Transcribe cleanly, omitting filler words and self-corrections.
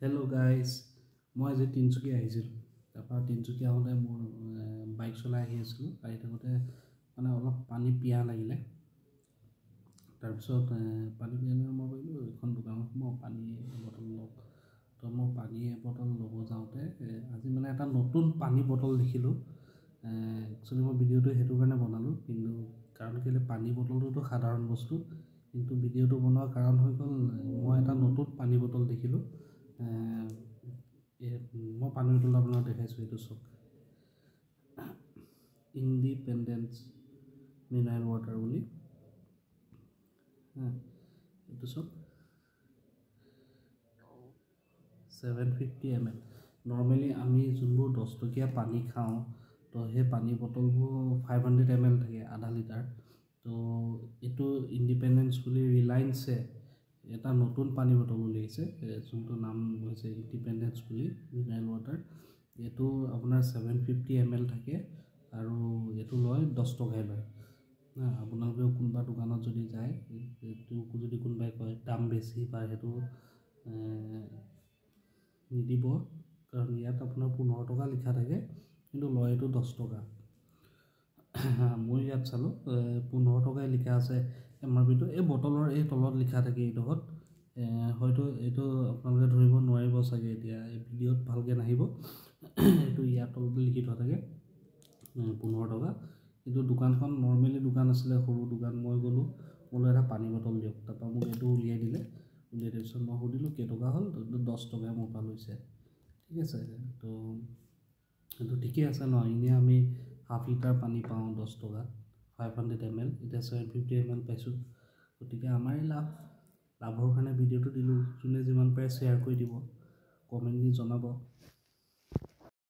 Hello guys, মই আজি তিনচুকীয়া আহিছিলোঁ। তাৰপৰা তিনচুকীয়া আহোঁতে মোৰ বাইক চলাই আহি আছিলোঁ। আহি থাকোঁতে মানে অলপ পানী পিয়াহ লাগিলে। তাৰপিছত পানী পিয়াহ মই ভাবিলোঁ এখন দোকানত মই পানী বটল লওঁ। তো মই পানী বটল ল'ব যাওঁতে আজি মানে এটা নতুন পানী বটল দেখিলোঁ। একচুৱেলি মই ভিডিঅ'টো সেইটো কাৰণে বনালোঁ, কিন্তু কাৰণ কেলৈ পানী বটলটোতো সাধাৰণ বস্তু, কিন্তু ভিডিঅ'টো বনোৱাৰ কাৰণ হৈ গ'ল মই এটা নতুন পানী বটল দেখিলোঁ। মই পানী বটল আপোনাক দেখাইছোঁ, এইটো চাওক, ইণ্ডিপেণ্ডেঞ্চ মিনাৰেল ৱাটাৰ বুলি। এইটো চাওক, 750 ml। নৰ্মেলি আমি যোনবোৰ 10 টকীয়া পানী খাওঁ, তো সেই পানী বটলবোৰ 500 ml থাকে, আধা লিটাৰ। তো এইটো ইণ্ডিপেণ্ডেঞ্চ বুলি ৰিলায়েন্সে এটা নতুন পানী বটল উলিয়াইছে, যোনটো নাম হৈছে ইণ্ডিপেণ্ডেঞ্চ বুলি মিনাৰেল ৱাটাৰ। এইটো আপোনাৰ 750 ml থাকে আৰু এইটো লয় 10 টকাই লয়। আপোনালোকেও কোনোবা দোকানত যদি যায়, এইটো যদি কোনোবাই কয় দাম বেছি বা সেইটো নিদিব, কাৰণ ইয়াত আপোনাৰ 15 টকা লিখা থাকে, কিন্তু লয় এইটো 10 টকা। মই ইয়াত চালোঁ 15 টকাই লিখা আছে MRPটো। এই বটলৰ এই তলত লিখা থাকে এইডোখৰত। হয়তো এইটো আপোনালোকে ধৰিব নোৱাৰিব চাগে, এতিয়া এই ভিডিঅ'ত ভালকৈ নাহিব। এইটো ইয়াত তলত লিখি থোৱা থাকে 15 টকা। কিন্তু দোকানখন নৰ্মেলি দোকান আছিলে, সৰু দোকান। মই গ'লোঁ, বোলো এটা পানী বটল দিয়ক। তাৰপৰা মোক এইটো উলিয়াই দিলে। উলিয়াই দিয়াৰ পিছত মই সুধিলোঁ কেইটকা হ'ল, 10 টকাই মোৰ পৰা লৈছে। ঠিক আছে, তো এইটো ঠিকেই আছে ন। এনেই আমি হাফ লিটাৰ পানী পাওঁ 10 টকাত, 500 ml, এতিয়া 750 ml পাইছোঁ। গতিকে আমাৰে লাভ। লাভৰ কাৰণে ভিডিঅ'টো দিলোঁ। যোনে যিমান পাৰে শ্বেয়াৰ কৰি দিব, কমেণ্ট দি জনাব।